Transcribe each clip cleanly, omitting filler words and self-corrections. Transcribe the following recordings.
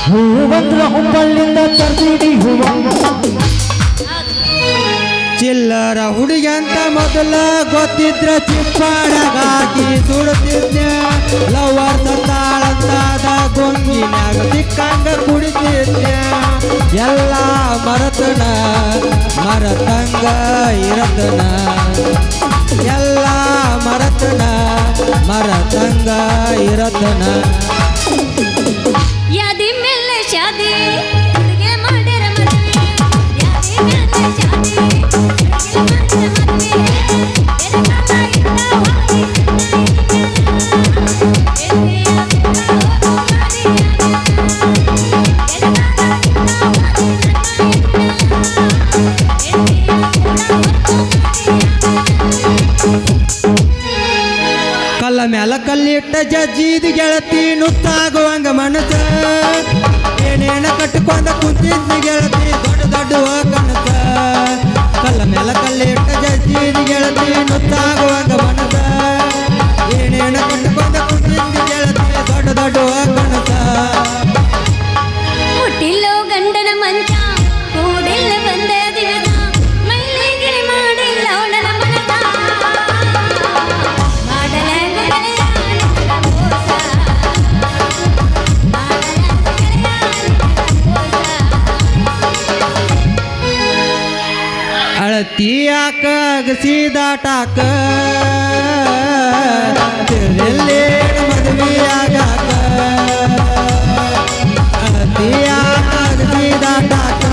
ಹೂವು ಬಂದ್ರ ಹುಬ್ಬಳ್ಳಿಂದ ತರ್ತೀಡಿ ಹೂವ ಚಿಲ್ಲರ ಹುಡುಗಿ ಅಂತ ಮೊದಲ ಗೊತ್ತಿದ್ರ ಚಿಪ್ಪಾಡಗಾಕಿ ಸುಡುತ್ತಿದ್ದ ಲವರ್ ತಾಳಂತಾದ ಗೊಂಗಿನಾಗ ಸಿಕ್ಕಂಗ ಕುಡಿತಿದ್ದ ಎಲ್ಲ ಮರತನ ಮರತಂಗ ಇರತನ ಎಲ್ಲ ಮರತನ ಮರತಂಗ ಇರತನ ಯಾದಿ ಮೇಲೆ ಶಾದಿ ಹುಡುಗೆ ಮಾಡ್ಯಾರ ಮದುವೆ ಯಾದಿ ಮೇಲೆ ಶಾದಿ ಕಲ್ಲ ಮ್ಯಾಲ ಕಲ್ಲಿಟ್ಟ ಜಜ್ಜಿದ ಗೆಳತಿ ನುತ್ತಾಗುವಂಗ ಮನಸ ಏನೇನ ಕಟ್ಟಿಕೊಂಡ ಕುಂತಿದ್ದ ಗೆಳತಿ ದೊಡ್ಡ ದೊಡ್ಡ ಕನಸ ಕಲ್ಲ ಮ್ಯಾಲ ಕಲ್ಲಿಟ್ಟ ಜಜ್ಜಿದ ಗೆಳತಿ ನುತ್ತಾಗುವಂಗ ಮನಸ ಏನೇನ ಕಟ್ಟಿಕೊಂಡ ಕುಂತಿದ್ದ ಗೆಳತಿ ದೊಡ್ಡ ದೊಡ್ಡ ಕನಸ ಹುಟ್ಟಿಲ್ಲೋ ಗಂಡನ ಮಂಚ ಕೂಡಿಲ್ಲ ಬಂದ ದಿವಸ ಮೈಲಿಗೆ ಮಾಡಿಲ್ಲ ಅವಳನ ಮನಸ ಮಾಡಲ ಗೆಳೆಯ ನಿನ್ನ ಮೋಸ ಮಾಡಲ ಗೆಳೆಯ ಅಳತಿಯಾಕ ಅಗಸಿದಾಟಾಕ ತಿರುಳೇ ಮದುವೆಯಾಗಾಕ ಅಳತಿಯಾಕ ಅಗಸಿದಾಟಾಕ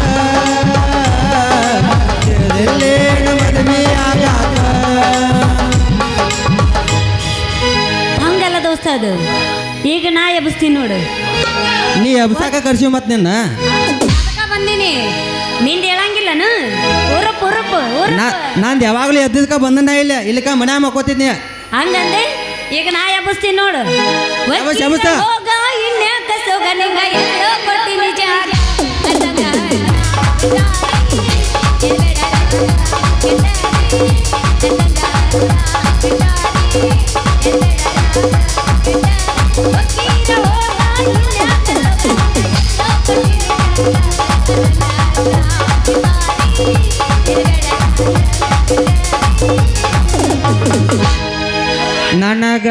ತಿರುಳೇ ಮದುವೆಯಾಗಾಕ ಹಂಗಲ್ಲ ದೋಸ್ತ ಅದು ಈಗ ನಾ ಎಬ್ಸ್ತೀನಿ ನೋಡು ನೀ ಅಬ್ಸಾಕ ಕರ್ಸಿ ಮತ್ ನಿನ್ನ ಅದಕ್ಕ ಬಂದೀನಿ ನಿಂದ ಹೇಳಂಗಿಲ್ಲನು ಊರಪ್ಪ ಊರಪ್ಪ ನಂದು ಯಾವಾಗಲೂ ಎದ್ದದ್ಕ ಬಂದನ ಇಲ್ಲ ಇಲ್ಲಕ ಮನ್ಯಾಗ ಮಕ್ಕೋತಿದ್ನಿ ಹಂಗಂದೆ ಈಗ ನಾ ಎಬ್ಸ್ತೀನಿ ನೋಡು ಎಬ್ಬಸ್, ಎಬ್ಬಸ. ಹೋಗ ಇನ್ಯಾಕ ಸೋಗ ನಿಂಗ ಎಲ್ಲೋ ಕೊಟ್ಟಿನಿ ಜಾಗ ನನಗ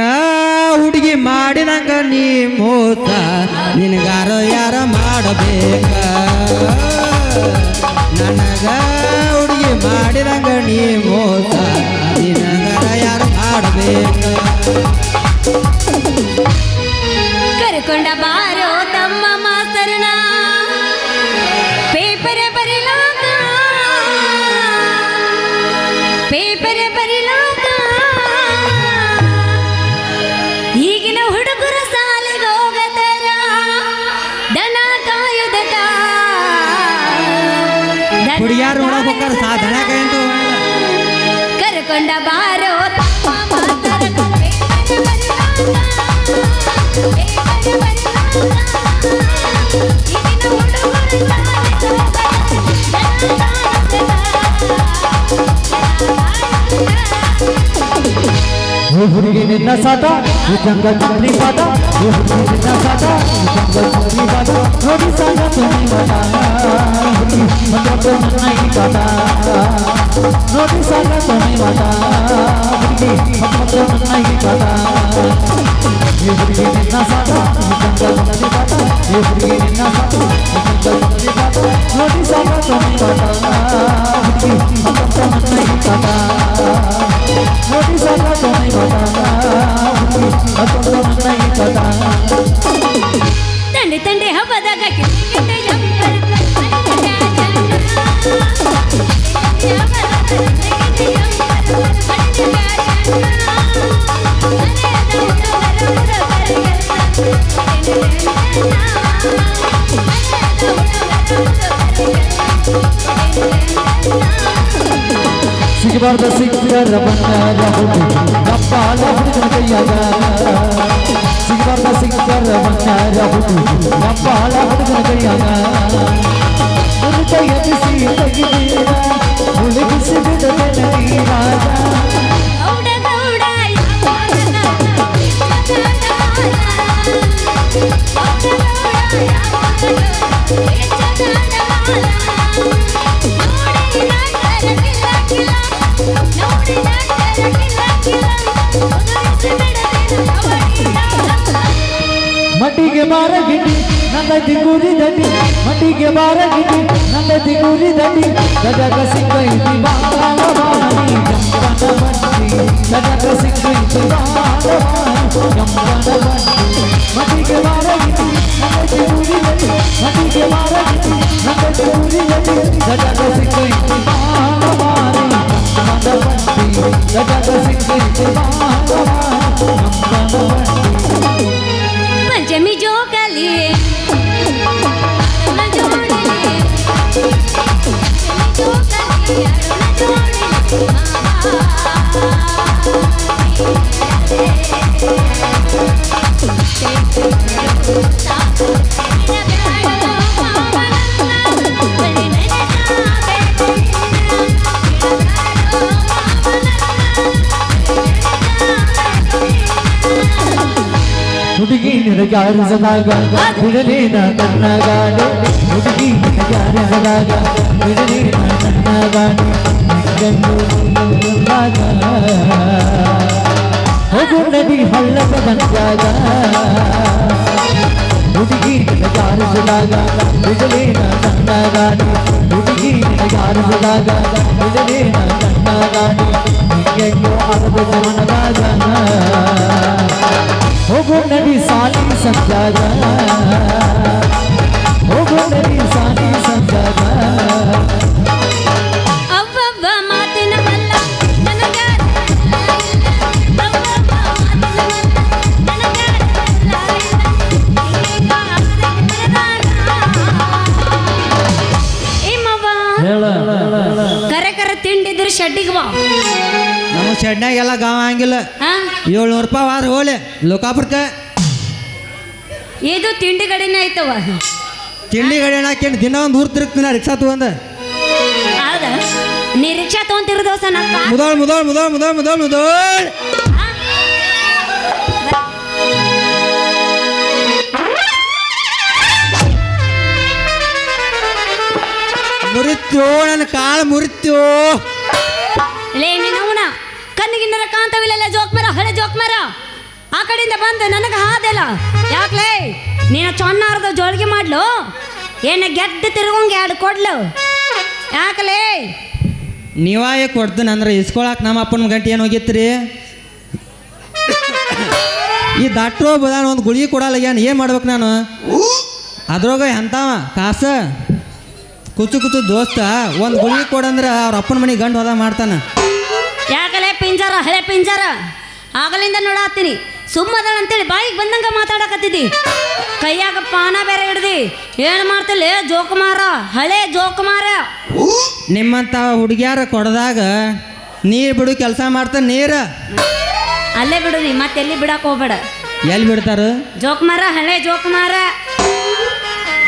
ಹುಡುಗಿ ಮಾಡಿದಂಗ ನೀ ಮೋಸ ನಿನಗಾರ ಯಾರ ಮಾಡಬೇಕ ನನಗ ಹುಡುಗಿ ಮಾಡಿದಂಗ ನೀ ಮೋಸ ನಿನಗಾರ ಯಾರ ಮಾಡಬೇಕ ಕರ್ಕೊಂಡ ಬಾರೋ ತಮ್ಮ ಮಾಸ್ತರನ ಪೇಪರ್ ಬರಿಲಾಕ ಪೇಪರ್ ಬರಿಲಾಕ ಈಗಿನ ಹುಡುಗರು ಸಾಲಿಗೆ ಹೋಗತಾರ ದನ ಕಾಯುದಕ ಹುಡುಗಿಯಾರು ನೋಡಕ್ ಹೋಗ್ತಾರ ದನ ಕಾಯಂತ ಕರ್ಕೊಂಡ ಬಾರೋ ತಮ್ಮ ಮಾಸ್ತರನ ಪೇಪರ್ ಬರಿಲಾಕ ಈಗಿನ ಹುಡುಗರು ಸಾಲಿಗೆ ಹುಡುಗಿ ನಿನ್ನ ಸಾಟ ಜಂಗ ಚಂದ್ರಿ ಪಾದ ಹುಡುಗಿ ನಿನ್ನ ಸಾಟ ಜಂಗ ಚಂದ್ರಿ ಪಾದ ನೋಡಿ ಸಾಗ ತುನಿ ಮತ ಹುಡುಗಿ ನನ್ನ ಈ ಪಾದ ನೋಡಿ ಸಾಗ ತುನಿ ಮತ ಹುಡುಗಿ ನನ್ನ ಈ ಪಾದ ಹುಡುಗಿ ನಿನ್ನ ಸಾಟ ಜಂಗ ಚಂದ್ರಿ ಪಾದ ಹುಡುಗಿ ನಿನ್ನ ಸಾಟ ಜಂಗ ಚಂದ್ರಿ ಪಾದ ನೋಡಿ ಸಾಗ ತುನಿ ಮತ ಹುಡುಗಿ ನನ್ನ ಈ ಪಾದ ನೋಡಿ ಸಾಗ ತುನಿ ತಂಡೆ ತಂಡೆ ಹಬ್ಬದಾಗ ಸಿಗಬಾರ್ದ ಸಿಕ್ಕರ ಬಂಗಾರ ಕಪ್ಪಾಲ ಹುಡುಗನ ಕೈಯಾಗ ಸಿಗಬಾರ್ದ ಸಿಕ್ಕರ ಬಂಗಾರ ಕಪ್ಪಾಲ ಹುಡುಗನ ಕೈಯಾಗ ಎಬ್ಬಿಸಿ ತೆಗಿದೀರ ಮುಳುಗಿಸಿ ಬಿಡದೆ ನೀರಾಗ ಗೌಡ ಗೌಡ ಮಟ್ಟಿಗೆ ಬಾರ ಗಿಡ್ಡಿ ನಂದೈತಿ ಗುರಿ ದಂಡಿ ಮಟ್ಟಿಗೆ ಬಾರ ಗಿಡ್ಡಿ ನಂದೈತಿ ಗುರಿ ದಂಡಿ ಗಜಗ ಸಿಕ್ಕೈತಿ ಬಾಲವಾಣಿ ಜಂಪನ ಬಂಡಿ ಗಜಗ ಸಿಕ್ಕೈತಿ ಬಾಲವಾಣಿ ಜಂಪನ ಬಂಡಿ ಮಟ್ಟಿಗೆ ಬಾರ ಗಿಡ್ಡಿ ನಂದೈತಿ ಗುರಿ ದಂಡಿ ಮಟ್ಟಿಗೆ ಬಾರ ಗಿಡ್ಡಿ ನಂದೈತಿ ಗುರಿ ದಂಡಿ ಗಜಗ ಸಿಕ್ಕೈತಿ ಬಾಲವಾಣಿ ಜಂಪನ ಬಂಡಿ ಗಜಗ ಸಿಕ್ಕೈತಿ ಬಾಲವಾಣಿ ಜಂಪನ ಬಂಡಿ पंचमी जो कली अरुण जोड़ले जो कली अरुण जोड़ले ಹುಡುಗಿ ನಿನಗಾರಿಸಿದಾಗ ಬಿಡಲೇನ ನನ್ನ ಗಾಡಿ ಹುಡುಗಿ ನಿನಗಾರಿಸಿದಾಗ ಬಿಡಲೇನ ನನ್ನ ಗಾಡಿ ನಿಂಗಂದಾಗ ಹೋಗು ನದಿ ಹಳ್ಳದ ಬಂದಾಗ ಹುಡುಗಿ ನಿನಗಾರಿಸಿದಾಗ ಬಿಡಲೇನ ನನ್ನ ಗಾಡಿ ಹುಡುಗಿ ನಿನಗಾರಿಸಿದಾಗ ಬಿಡಲೇನ ನನ್ನ ಗಾಡಿ ನಿಂಗೆಂಗೋ ಅರ್ಧ ಗಮನದಾಗ ಹೋಗೋ ನದಿ ಸಾಲಿ ಸಂಜಾಗ ಹೋಗೋ ನದಿ ಸಾಲಿ ಸಂಜಾಗ ಅವ್ವವ್ವ ಮಾತಿನ ಮಲ್ಲ ನನಗ ಅವ್ವವ್ವ ಮಾತಿನ ಮಲ್ಲ ಕರೆ ಕರೆ ತಿಂಡಿದ್ರು ಶೆಡ್ಡಿಗೆ ಬಾ ನಮ್ಮ ಶೆಡ್ನಾಗೆಲ್ಲ ಗಾವ ಹಂಗಿಲ್ಲ 700 ರೂಪಾಯಿ ವಾರ ಹೋಲೆ ಲೋಕಾಪುರಕ್ಕೆ ಇದು ತಿಂಡಿ ಗಡಿನ ಐತವ ತಿಂಡಿ ಗಡಿ ಹಾಕೇನು ದಿನ ಒಂದು ಊರು ತಿರುಗ್ತೀನಿ ರಿಕ್ಷಾ ತಗೊಂಡ ಹೌದಾ ನೀ ರಿಕ್ಷಾ ತಗೊಂತಿರೋ ದೋಸ ಮುದೋಳ್ ಮುದೋಳ್ ಮುದೋಳ್ ಮುದೋಳ್ ಮುದೋಳ್ ಮುದೋಳ್ ಮುರಿತ್ಯೋ ನನ್ನ ಕಾಳು ಮುರಿತ್ಯೋ ಲೇ ನೀನವನ ಕಣ್ಣಿಗಿನ್ನರ ಕಾಂತವಿಲ್ಲ ಜೋಕ್ ಮರ ಹಳೆ ಜೋಕ್ ಮರ ಆ ಕಡೆಯಿಂದ ಬಂದು ನನಗೆ ಹಾದೆಲ್ಲ ಯಾಕ್ಲೇ ನೀನು ಚೊನ್ನಾರ್ದ ಜೋಳಿಗೆ ಮಾಡ್ಲು ಏನ ಗೆದ್ದು ತಿರುಗಂಗೆ 2 ಕೊಡ್ಲು ಯಾಕಲೇ ನೀವಾಯೇ ಕೊಡ್ತೀನಿ ಅಂದ್ರೆ ಇಸ್ಕೊಳಕ್ಕೆ ನಮ್ಮ ಅಪ್ಪನ ಗಂಟೆ ಏನು ಹೋಗಿತ್ರಿ ಈ ಡಾಕ್ಟ್ರು ಬದಾನ ಒಂದು ಗುಳಿಗೆ ಕೊಡಲ್ಲ ಏನು ಮಾಡ್ಬೇಕು ನಾನು ಅದ್ರಾಗ ಎಂತವ ಕಾಸ ಕುಚ್ಚು ಕುಚ್ಚು ದೋಸ್ತ ಒಂದು ಗುಳಿಗೆ ಕೊಡಂದ್ರೆ ಅವ್ರ ಅಪ್ಪನ ಮನೆ ಗಂಡು ಹೋದ ಮಾಡ್ತಾನೆ ಯಾಕಲೇ ಪಿಂಜಾರ ಹಳೆ ಪಿಂಜಾರ ಆಗಲಿಂದ ನೋಡಾತೀನಿ ಸುಮ್ಮದಳ ಅಂತೇಳಿ ಬಾಯಿಗೆ ಬಂದಂಗ ಮಾತಾಡಕತ್ತಿದ್ದಿ ಕೈಯಾಗ ಪಾನ ಬೇರೆ ಹಿಡ್ದಿ ಏನು ಮಾಡ್ತಿಲ್ಲ ಜೋಕುಮಾರ ಹಳೆ ಜೋಕುಮಾರ ನಿಮ್ಮಂತ ಹುಡುಗಿಯಾರ ಕೊಡದಾಗ ನೀರು ಬಿಡು ಕೆಲಸ ಮಾಡ್ತಾನೆ ನೀರು ಅಲ್ಲೇ ಬಿಡು ನೀ ಮತ್ತೆಲ್ಲಿ ಬಿಡಕ್ಕೆ ಹೋಗ್ಬೇಡ ಎಲ್ಲಿ ಬಿಡ್ತಾರ ಜೋಕುಮಾರ ಹಳೆ ಜೋಕುಮಾರ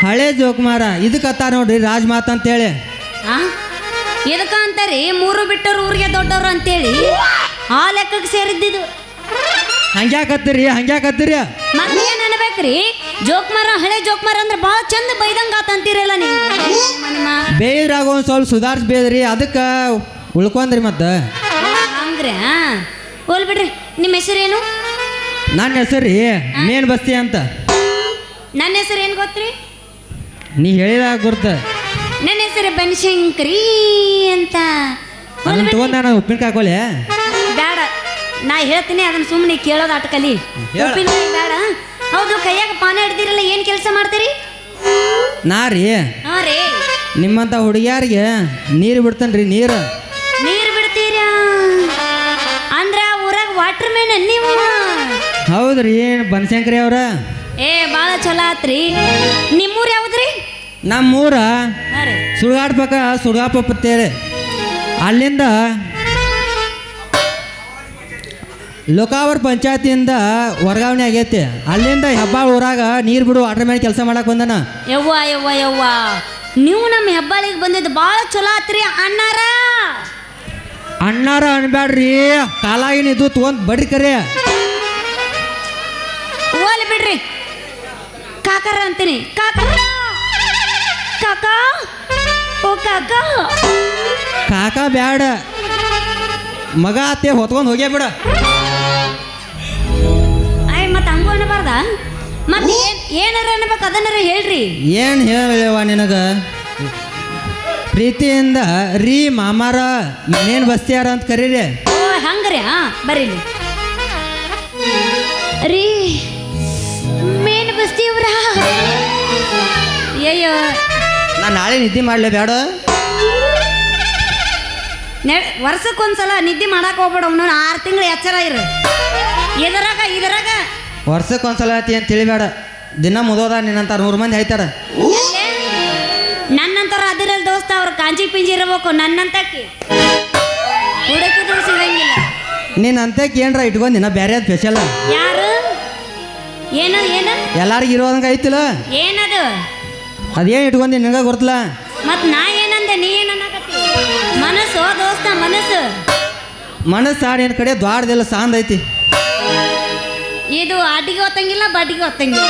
ಹಳೆ ಜೋಕುಮಾರ ಇದಕ್ಕೆ ಅತ್ತಾರ ನೋಡ್ರಿ ರಾಜಮಾತ ಅಂತೇಳಿ ಇದಕ್ಕ ಅಂತಾರಿ 3 ಬಿಟ್ಟರು ಊರಿಗೆ ದೊಡ್ಡವರು ಅಂತೇಳಿ ಆ ಲೆಕ್ಕಕ್ಕೆ ಸೇರಿದ್ದಿದ್ದು ಹಂಗ್ಯಾಕತ್ತೀರಿ ಮತ್ತೆ ಏನ್ ಅನ್ಬೇಕ್ರಿ ಜೋಕ್ಮಾರ ಹಳೆ ಜೋಕ್ಮಾರ ಅಂದ್ರೆ ಭಾಳ ಚಂದ ಬೈದಂಗ ಆತಂತೀರಲ್ಲ ನೀವು ಬೇಯ್ದ್ರಾಗ ಒಂದು ಸ್ವಲ್ಪ ಸುಧಾರಿಸಿ ಬೇದ್ರಿ ಅದಕ್ಕೆ ಉಳ್ಕೊಂಡ್ರಿ ಮತ್ತೆ ಹಂಗ್ರೆ ಹೋಲ್ ಬಿಡ್ರಿ ನಿಮ್ಮ ಹೆಸರೇನು ನನ್ನ ಹೆಸರು ಮೇನ್ ಬಸ್ತಿ ಅಂತ ನನ್ನ ಹೆಸರು ಏನು ಗೊತ್ತ್ರಿ ನೀ ಹೇಳಿದಾಗ ಗುರ್ತ ನನ್ನ ಹೆಸರು ಬನಶಂಕರಿ ಅಂತ ಅದನ್ನ ತಗೊಂಡ್ ನಾನು ಉಪ್ಪಿನಕಾಯಿ ಹಾಕೋಲೆ ಬೇಡ ನಾ ಹೇಳ್ತೀನಿ ಅದನ್ನ ಸುಮ್ಮನೆ ಕೇಳೋದು ಅಟ್ಕಲಿ ಉಪ್ಪಿನಕಾಯಿ ಬೇಡ ಹೌದು ಕೈಯಾಗ ಪಾನ ಹಿಡ್ದಿರಲ್ಲ ಏನು ಕೆಲಸ ಮಾಡ್ತೀರಿ ನಾ ರೀ ಹಾಂ ರೀ ನಿಮ್ಮಂತ ಹುಡುಗಿಯಾರಿಗೆ ನೀರು ಬಿಡ್ತಾನ್ರಿ ನೀರು ಬಿಡ್ತೀರಾ ಅಂದ್ರ ಊರಾಗ ವಾಟರ್ ಮ್ಯಾನ್ ನೀವು ಹೌದ್ರಿ ಬನಶಂಕರಿ ಅವ್ರ ಏ ಭಾಳ ಚಲೋ ಆತ್ರಿ ನಿಮ್ಮೂರು ಯಾವ್ದ್ರಿ ನಮ್ಮೂರ ಸುಡ್ಗಾಡ್ಬೇಕ ಸುಡ್ಗಾಪತ್ತೇಳಿ ಅಲ್ಲಿಂದ ಲೋಕಾವರ್ ಪಂಚಾಯತಿಯಿಂದ ವರ್ಗಾವಣೆ ಆಗೈತಿ ಅಲ್ಲಿಂದ ಹೆಬ್ಬಾಳ್ ಊರಾಗ ನೀರು ಬಿಡು ವಾಟರ್ ಮ್ಯಾನ್ ಕೆಲಸ ಮಾಡಕ್ ಬಂದನ ಯವ್ವ ನೀವು ನಮ್ಮ ಹೆಬ್ಬಾಳಿಗೆ ಬಂದಿದ್ದು ಭಾಳ ಚಲೋ ಆತ್ರಿ ಅಣ್ಣಾರ ಅನ್ಬ್ಯಾಡ್ರಿ ಕಾಲಾಗಿನ ಇದು ತಗೊಂಡ್ ಬಡ್ರಿ ಕರೆ ಓಲಿ ಬಿಡ್ರಿ ಕಾಕರ ಅಂತೀನಿ ಕಾಕರ ಕಾಕಾ ಓ ಕಾಕಾ ಕಾಕ ಬ್ಯಾಡ ಮಗ ಅತ್ತೆ ಹೊತ್ಕೊಂಡು ಹೋಗ್ಯಾ ಬಿಡ ಅಯ್ಯ ಮತ್ತೆ ಹಂಗೂ ಅನ್ನಬಾರ್ದ ಮತ್ತೆ ಏನಾರ ಅನ್ಬೇಕು ಅದನ್ನಾರ ಹೇಳ್ರಿ. ಏನು ಹೇಳವ ನಿನಗ ಪ್ರೀತಿಯಿಂದ ರೀ ಮಾಮಾರ ಮೇನ್ ಬಸ್ತಿಯಾರ ಅಂತ ಕರೀರಿ. ಓ ಹಂಗ್ರಿ ಬರೀಲಿ ರೀ ಮೇನ್ ಬಸ್ತಿವ್ರ. ಅಯ್ಯೋ ನಾನು ನಾಳೆ ನಿದ್ದೆ ಮಾಡಲೇ ಬೇಡ. ವರ್ಷಕ್ಕೊಂದ್ಸಲ ನಿದ್ದೆ ಮಾಡಕ್ಕೆ ಹೋಗ್ಬೇಡ. ಅವನು 6 ತಿಂಗಳು ಎಚ್ಚರ ಇರು. ಇದರಾಗ ವರ್ಷಕ್ಕೊಂದ್ಸಲ ಐತಿ ಅಂತ ತಿಳಿಬೇಡ. ದಿನ ಮುದೋದ ನಿನ್ನಂತ 100 ಮಂದಿ ಆಯ್ತಾರ. ನನ್ನಂತರ ಅದಿರಲ್ ದೋಸ್ತ ಅವ್ರು ಕಾಂಜಿ ಪಿಂಜಿ ಇರಬೇಕು. ನನ್ನಂತಕ್ಕೆ ಹುಡುಕಿದ್ರು ಸಿಗಂಗಿಲ್ಲ. ನೀನು ಅಂತಕ್ಕೆ ಏನ್ರ ಇಟ್ಕೊಂದಿನ ಬೇರೆ ಅದು ಸ್ಪೆಷಲ್. ಯಾರು ಏನು ಎಲ್ಲಾರಿಗೂ ಇರೋದಂಗೆ ಐತಿಲ್ಲ. ಏನದು ಅದೇನು ಇಟ್ಕೊಂಡಿ ನಿನಗೆ ಗೊತ್ತಿಲ್ಲ. ಮತ್ ನಾ ಏನಂದೆ ನೀ ಏನನ್ನಕತ್ತಿ? ಮನಸ್ಸು ದೋಸ್ತ ಮನಸ್ಸು ಆಡಿನ ಕಡೆ ದ್ವಾರದೆಲ್ಲ ಸಾಂದ್ ಐತಿ. ಇದು ಅಡ್ಡಿಗೆ ಹೊತ್ತಂಗಿಲ್ಲ ಬಡ್ಡಿಗೆ ಹೊತ್ತಂಗಿಲ್ಲ.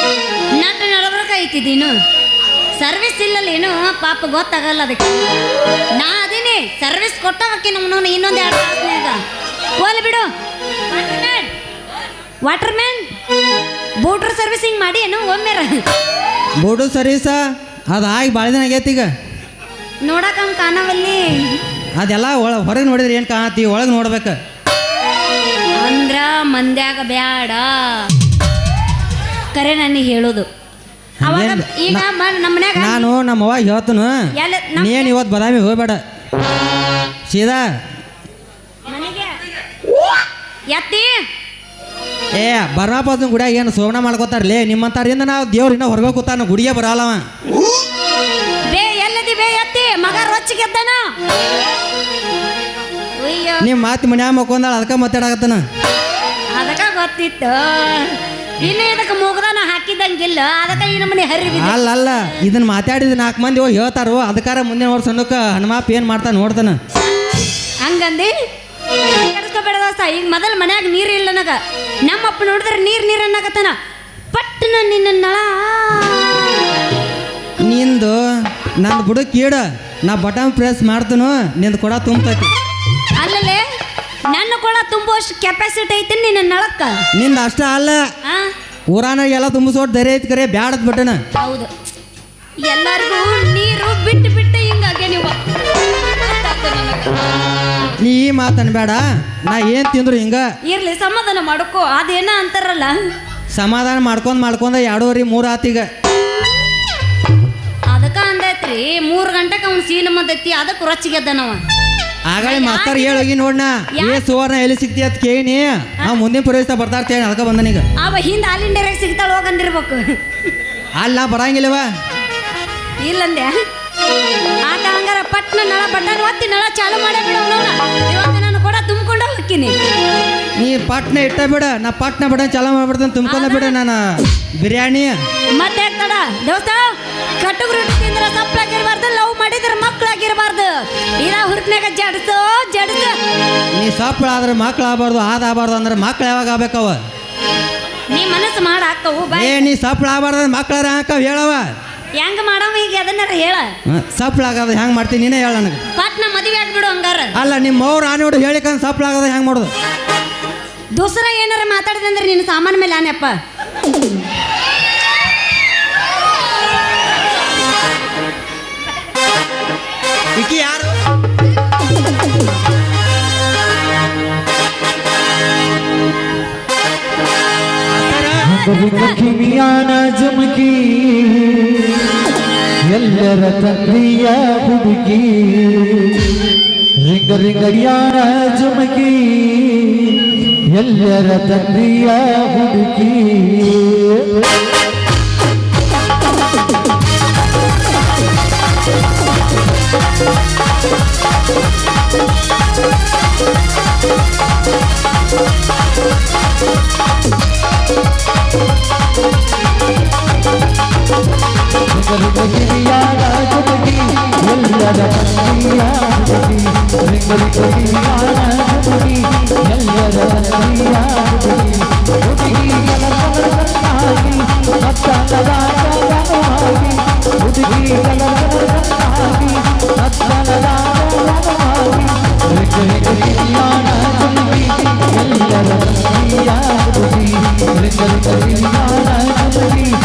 ನಟ ನಡಬರ್ಕ ಐತಿ ನೀನು. ಸರ್ವಿಸ್ ಇಲ್ಲಲ್ಲೇನು ಪಾಪ ಗೊತ್ತಾಗಲ್ಲ ಅದಕ್ಕೆ. ನಾ ಅದೀನಿ ಸರ್ವಿಸ್ ಕೊಟ್ಟವಕ್ಕೆ ನಮ್ಮನ್ನು ಇನ್ನೊಂದು 2 ತಾಸ್ನ್ಯಾಗ ಹೋಲ್ ಬಿಡು. ವಾಟರ್ ಮ್ಯಾನ್ ಬೋಟ್ರ್ ಸರ್ವಿಸಿಂಗ್ ಮಾಡಿ ಏನು ಒಮ್ಮೆರ ಬೋಟು ಸರ್ವಿಸ ಅದು ಆಗಿ ಭಾಳ ದಿನ ಆಗೈತಿ. ಈಗ ನೋಡಕ ಕಾಣವಲ್ಲಿ. ಅದೆಲ್ಲ ಹೊರಗೆ ನೋಡಿದ್ರೆ ಏನು ಕಾಣತಿ, ಒಳಗೆ ನೋಡ್ಬೇಕು. ಅಂದ್ರ ಮಂದ್ಯಾಗ ಬ್ಯಾಡ ಕರೆ ನನಗೆ ಹೇಳೋದು. ಅವಾಗ ಈಗ ನಮ್ಮ ಮನ್ಯಾಗ ನಾನು ನಮ್ಮ ಅವ್ವ ಹೇಳ್ತನು ನೀನು ಇವತ್ತು ಬದಾಮಿ ಹೋಗ್ಬೇಡ ಸೀದಾ ನನಗೆ ಎತ್ತಿ ಏ ಬರ್ನಾಪದ ಗುಡಿಯಾಗ ಏನು ಸೋಮಣ ಮಾಡ್ಕೋತಾರಲೇ ನಿಮ್ಮಂತಾರಿಂದ ನಾವು ದೇವ್ರಿನ ಹೊರಗೆ ಕೂತಾನ ಗುಡಿಗೆ ಬರಲ್ಲವ. ಬೇ ಎಲ್ಲದಿ ಬೇ ಎತ್ತಿ ಮಗ ರೊಚ್ಚಿಗೆ ಎದ್ದಾನ. ನಿಮ್ಮ ಮಾತು ಮನ್ಯಾಗ ಮಕ್ಕೊಂದಾಳ ಅದಕ್ಕೆ ಮಾತಾಡಕತ್ತಾನ. ಅದಕ್ಕೆ ಗೊತ್ತಿತ್ತು. ಇನ್ನು ಇದಕ್ಕೆ ಮುಗ್ದಾನ ಹಾಕಿದಂಗಿಲ್ಲ. ಅದಕ್ಕೆ ಈ ನಮ್ಮನೆ ಹರಿವಿ ಅಲ್ಲ ಇದನ್ನ ಮಾತಾಡಿದ 4 ಮಂದಿ ಹೋಗಿ ಹೇಳ್ತಾರೋ ಅದಕ್ಕಾರ ಮುಂದಿನ ವರ್ಷ ಸಣ್ಣಕ್ಕೆ ಹನುಮಾಪ್ ಏನು ಮಾಡ್ತಾನೆ ನೋಡ್ತಾನ. ಹಂಗಂದಿ ಕೆಡಿಸ್ಕೋಬೇಡ ದೋಸ್ತ. ಈಗ ಮೊದಲು ಮನ್ಯಾಗ ನೀರು ಇಲ್ಲ ನನಗ. ನಮ್ಮಪ್ಪ ನೋಡಿದ್ರೆ ನೀರು ಅನ್ನಕತ್ತಾನ. ಪಟ್ಟನ ನಿನ್ನ ನಳ ನಿಂದು ನಂದು ಬುಡ ಕೀಡ ನಾ ಬಟನ್ ಪ್ರೆಸ್ ಮಾಡ್ತನು ನಿಂದು ಕೊಡ ತುಂಬತೈತಿ. ಅಲ್ಲಲೇ ನನ್ನ ಕೊಡ ತುಂಬುವಷ್ಟು ಕೆಪಾಸಿಟಿ ಐತಿ ನಿನ್ನ ನಳಕ್ಕ. ನಿಂದು ಅಷ್ಟ ಅಲ್ಲ ಊರಾನಾಗ ಎಲ್ಲ ತುಂಬಿಸೋಟ್ ಧೈರ್ಯ ಐತಿ ಕರೆ ಬ್ಯಾಡತ್ ಬಟನ್. ಹೌದು ಎಲ್ಲರಿಗೂ ನೀರು ಬಿಟ್ಟು ಹಿಂಗಾಗೆ ನೀವು. ನೀ ಈ ಮಾತನ್ ಬೇಡ. ನಾ ಏನು ತಿಂದ್ರು ಹಿಂಗ ಇರ್ಲಿ ಸಮಾಧಾನ ಮಾಡ್ಕೋ. ಅದೇನ ಅಂತಾರಲ್ಲ ಸಮಾಧಾನ ಮಾಡ್ಕೊಂಡ 2:30 ಆತೀಗ. ಅದಕ್ಕ ಅಂದೈತ್ರಿ 3 ಗಂಟೆಗೆ ಅವ್ನು ಸೀನ ಮದ್ದೈತಿ. ಅದಕ್ಕೆ ರೊಚ್ಚಿಗೆದ್ದ ನಾವ. ಆಗಾಳಿ ಮಾಸ್ತರ್ ಹೇಳೋಗಿ ನೋಡ್ನ ಏ ಸುವರ್ಣ ಎಲ್ಲಿ ಸಿಗ್ತಿ ಅಂತ ಕೇಳಿನಿ. ಮುಂದಿನ ಪ್ರವೇಶ ಬರ್ತಾ ಇರ್ತೇನೆ ಅದಕ್ಕೆ ಬಂದನೀಗ. ಅವ ಹಿಂದೆ ಆಲ್ ಇಂಡಿಯಾಗ ಸಿಗ್ತಾಳ ಹೋಗಂದಿರ್ಬೇಕು. ಅಲ್ಲ ಬರಂಗಿಲ್ಲವ ಇಲ್ಲಂದೆ ಆತ ಹಂಗಾರ ಪಟ್ನ ನಳ ಬಟನ್ ಒತ್ತಿ ನಳ ಚಾಲು ಮಾಡೇ ಬಿಡು. ಇವಾಗ ನಾನು ಕೂಡ ತುಂಬಿಕೊಂಡ ಹೋಗ್ತೀನಿ. ನೀ ಪಟ್ನ ಇಟ್ಟ ಬಿಡ. ನಾ ಪಟ್ನ ಬಟನ್ ಚಾಲು ಮಾಡ್ಬಿಡ್ತೇನೆ ತುಂಬ್ಕೊಂಡ ಬಿಡ. ನಾನು ಬಿರಿಯಾನಿ ಮತ್ತೆ ಆಗ್ತಾಡ ದೋಸ್ತ. ಕಟ್ಟುಗ್ ರೊಟ್ಟಿ ತಿಂದ್ರೆ ಸಪ್ಪಳಾಗಿರ್ಬಾರ್ದು, ಲವ್ ಮಾಡಿದ್ರೆ ಮಕ್ಕಳಾಗಿರ್ಬಾರ್ದು. ಇದ ಹುರುಪ್ನಾಗ ಜಡ್ಸು. ನೀ ಸಪ್ಪಳ ಆದ್ರೆ ಮಕ್ಳು ಆಗಬಾರ್ದು, ಆಗಬಾರ್ದು ಅಂದ್ರೆ ಮಕ್ಳು ಯಾವಾಗ ಆಗ್ಬೇಕವ? ನೀ ಮನಸ್ಸು ಮಾಡ ಹಾಕವು. ಏ ನೀ ಸಪ್ಪಳ ಆಗಬಾರ್ದು ಮಕ್ಳಾರ ಹಾಕವ್ ಹೇಳವ. ಹೆಂಗ ಮಾಡವ ಈಗ ಅದನ್ನಾರ ಹೇಳ. ಸಪ್ಪಳ ಆಗೋದು ಹೆಂಗೆ ಮಾಡ್ತೀನಿ ನೀನೇ ಹೇಳ ನನಗೆ. ಪಟ್ನ ಮದುವೆ ಆಗ್ಬಿಡು ಹಂಗಾರ. ಅಲ್ಲ ನಿಮ್ಮ ಅವ್ರು ಆನೋಡು ಹೇಳಿಕಂದು ಸಪ್ಪಳ ಆಗೋದು ಹೆಂಗೆ ಮಾಡೋದು? ದೂಸರ ಏನಾರ ಮಾತಾಡಿದೆ ಅಂದ್ರೆ ನಿನ್ನ ಸಾಮಾನ ಮೇಲೆ ಆನೆಪ್ಪ. ಇಕಿ ಯಾರು? ಕಿವಿಯಾನ ಜಮಕಿ ಎಲ್ಲರ ತಂದೆಯ ಹುಡುಗಿ ರಿಂಗಡಿಯಾನ ಜಮಕಿ ಎಲ್ಲರ ತಂದೆಯ ಹುಡುಗಿ. ರಿಂಗಡಿಯಾನ ಜಮಕಿ ಎಲ್ಲರ ತಂದೆಯ ಹುಡುಗಿ ರಿಂಗಡಿಯಾನ ಜಮಕಿ ಎಲ್ಲರ ತಂದೆಯ ಹುಡುಗಿ. ಹುಡುಗಿ ಕಲಕಲಕನ್ನಾಗಿ ಮತ್ತಲದ ಜಗವಾಗಿ ಹುಡುಗಿ ಕಲಕಲಕನ್ನಾಗಿ ಮತ್ತಲದ ಜಗವಾಗಿ ರಿಂಗಡಿಯಾನ ಜಮಕಿ ಎಲ್ಲರ ತಂದೆಯ ಹುಡುಗಿ ರಿಂಗಡಿಯಾನ ಜಮಕಿ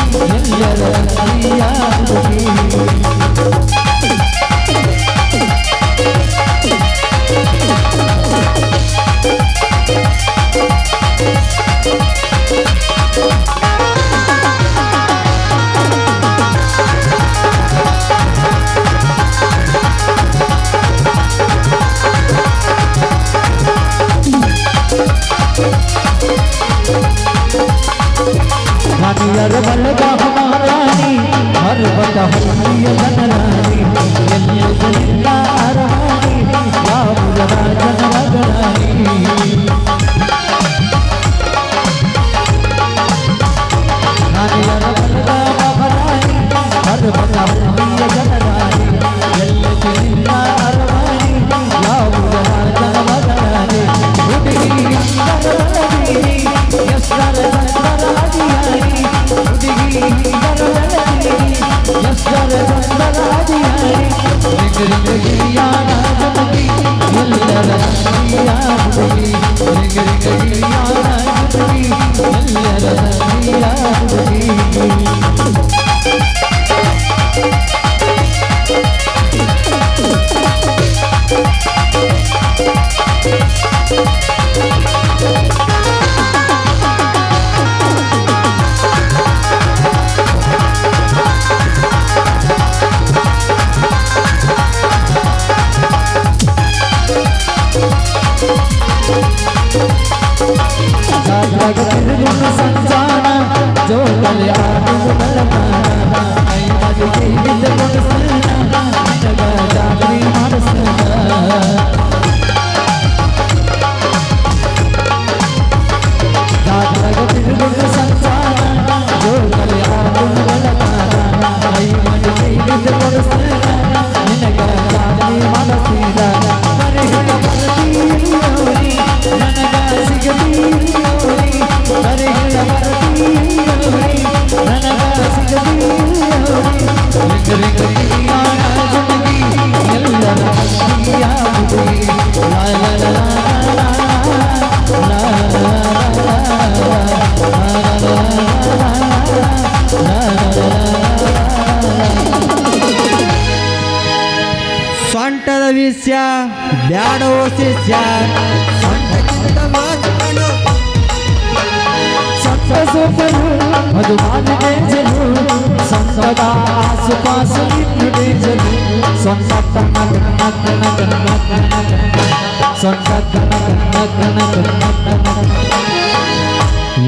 बलगा हमारानी हर बट हल्लिय जनरानी ಎಲ್ಲಿಯ ಜನಿಲ್ಲ ಅರಮನೆ ಯಾವುದರ ಜನರಗರಾನಿ ನಾನಿಯರ ಬಲಗ ಮಹಾರಾಣಿ ಹರ ಬಟ ಹಳ್ಳಿಯ ಜನರಾನಿ ಎಲ್ಲಿಯ ಜನಿಲ್ಲ ಅರಮನೆ ಯಾವುದರ ಜನರಗರಾನಿ ಹುಡುಗಿ ಅಂದರಳದೀನಿ ಎಷ್ಟರ ಜನರಾದಿಯಾನಿ ಹುಡುಗಿ ಅಂದರಳದೀನಿ ಎಷ್ಟರ ಜನರಾದಿಯಾನಿ ಗಿರಿಯಾನ ಜುಗಿ ಎಲ್ಲರ ಗಿರಿಯಾ ಹುಡುಗಿ ಗಿರಿಯಾನ ಜುಗಿ ಎಲ್ಲರ ಗಿರಿಯಾ ಹುಡುಗಿ ಸಂಚಾನ ಜೋಗಲಿ ಆಡುವ ಬೆಳಗಾನ ಕೈ ಮದಿಗೆ ಇದ್ದಕೊಂಡು ಜಗ ಜಾತ್ರೆ ಮಾಡಿಸ್ತಾನ ಜಾತ್ರೆಗೆ ತಿರುಗುವ ಸಂಚಾನ ಜೋಗಲಿ ಆಡುವ ಬೆಳಗಾನ ಕೈ ಮದಿಗೆ ಇದ್ದಕೊಂಡು ನಿನಗ ಜಾತ್ರೆ ಮಾಡಿಸಿದ ಬರೆಗಳ ಬರ್ತೀಯೋರಿ ನನಗ ಸಿಗತೀಯೋರಿ ಬರೆಗಳ ಬರ್ತೀಯೋರಿ ನನಗ ಸಿಗತೀಯೋರಿ ಲಿಂಗರಿಯಾನ ಜುಗಿ ಎಲ್ಲರ ಹಕ್ಕಿಯ ಹುಡುಗಿ ಲಾ ಲಾ ಲಾ ಲಾ ಲಾ ಸೊಂಟದ ವಿಷಯ ಬ್ಯಾಡೋ ಶಿಷ್ಯ ಸೊಂಟಕ್ಕಿಂತ ಮಾತುಗಳು ಸೊಂಟ ಸೋಪರು ಅದು ಮಾಲಿಗೆ ಜಲು ಸೊಂಟದ ಆಸುಪಾಸು ನಿನ್ನುಡೆ ಜಲು ಸೊಂಟ ತನ್ನ ಕನ್ನ ಕನ್ನ ಕನ್ನ ಕನ್ನ ಸೊಂಟ ತನ್ನ ಕನ್ನ ಕನ್ನ ಕನ್ನ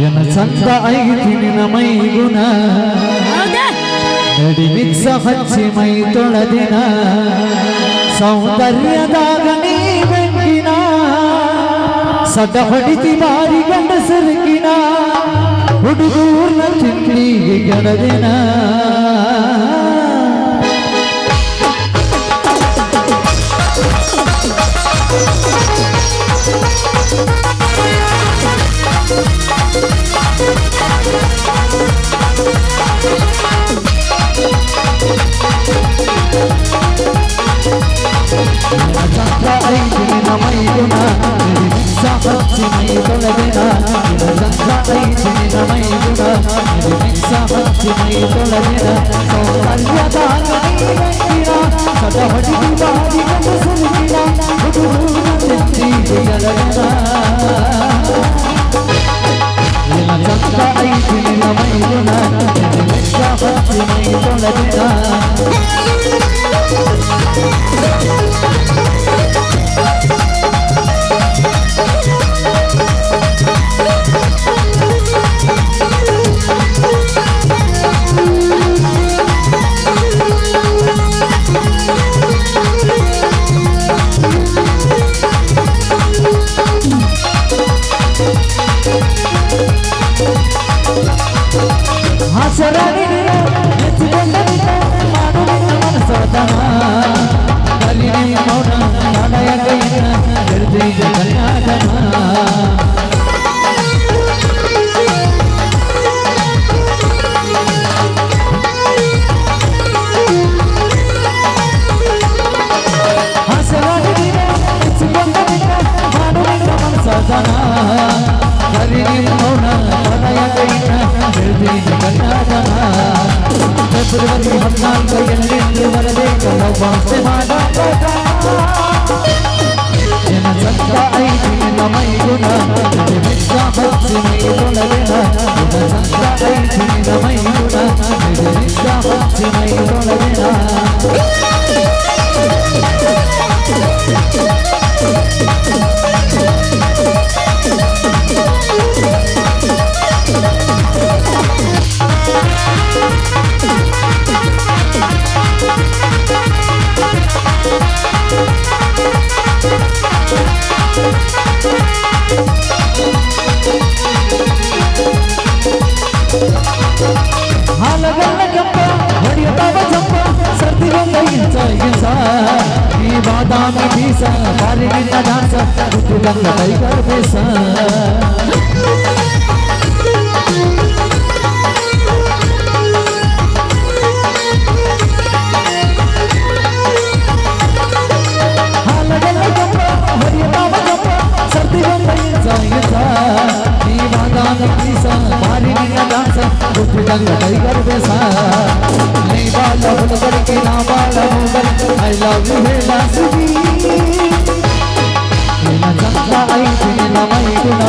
ಏನ ಚಂದ ಐತಿ ನಿನ್ನ ಮೈಗುಣ ಹೌದಾ ನಡಿ ಮಿಕ್ಸ ಹಚ್ಚಿ ಮೈ ತೊಳೆದಿನ ಸೌಂದರ್ಯದಾಗ ನೀ ಬೆಂಕಿನ ಸದ ಹೊಡಿತಿ ಬಾರಿ ಗಂಡಸರಿಗಿನ ಹುಡುಗೂರ್ನ ತಿಂಗಳಿಗೆ ಗೆಳದಿನ ಚಂದ್ರ ಐತಿ ನಿನ್ನ ಮೈಗುಣ ಮಿಕ್ಸ ಹಚ್ಚಿ ಮೈ ತೊಳೆದಿನ ಚಂದ್ರ ಐತಿ ನಿನ್ನ ಮೈಗುಣ ಮಿಕ್ಸ ಹಚ್ಚಿ ಮೈ ತೊಳೆದಿನ ಸೌಂದರ್ಯದಾಗ ನೀ ಬೆಂಕಿನ ಸದ ಹೊಡಿತಿ ಬಾರಿ ಗಂಡಸರಿಗಿನ ಹುಡುಗೂರ್ನ ತಿಂಗಳಿಗೆ ಗೆಳದಿನ ಚಂದ್ರ ಐತಿ ನಿನ್ನ ಮೈಗುಣ ಮಿಕ್ಸ ಹಚ್ಚಿ ಮೈ ತೊಳೆದಿನ ಹಸರಾಗಿ ನೆಚ್ಚಿಕೊಂಡ ಮಾಡು ನಿನ್ನ ಮನಸೋದನ ಕಲಿ ಮೌನ ನಡೆಯ ಕೈನ ಹಿಡಿದೀಗ ಕಲ್ಯಾಣನ ಹಸರಾಗಿ ನೆಚ್ಚಿಕೊಂಡ ಮಾಡು ನಿನ್ನ ಮನಸೋದನ ಕಲಿ ಮೌನ ನಡೆಯ ಕೈನ ಹಿಡಿದೀಗ ಕಲ್ಯಾಣನ ಫೆಬ್ರವರಿ 14 ವರದೆ ಕೆಲವಾಸೆ ಮಾಡಬೇಕ ಏನ ಚಂದ ಐತಿ ನಿನ್ನ ಮೈಗುಣ ಮಿಕ್ಸ ಹಚ್ಚಿ ಮೈ ತೊಳೆದಿನ ಚಂದ ಐತಿ ನಿನ್ನ ಮೈಗುಣ ಮಿಕ್ಸ ಹಚ್ಚಿ ಮೈ ತೊಳೆದಿನ ಬಾರಿ ನಿನ್ನ ಡಾನ್ಸ ಹುಟ್ಟಿದಂಗ ಟೈಗರ್ ಬೇಸ ಹಾಲಗೆಲ್ಲ ಜಂಪ ಹರಿಯತಾವ ಜಂಪ ಸರ್ದಿ ಬಂದ ಇಂಜ ನೀ ಬಾಗಾನ ಪೀಸ ಬಾರಿ ನಿನ್ನ ಡಾನ್ಸ ಹುಟ್ಟಿದಂಗ ಟೈಗರ್ ಬೇಸ ನೀ ಬಾಳ ಹುಡುಗರಿಗೆ ನಾ ಬಾಳ ಹುಡುಗರಿಗೆ ಐ ಲವ್ ಯು ಹೇಳ ಸುಗಿ ನಿನ್ನ ಚಂದ ಐತಿ ನಿನ್ನ ಮೈ ಗುಣ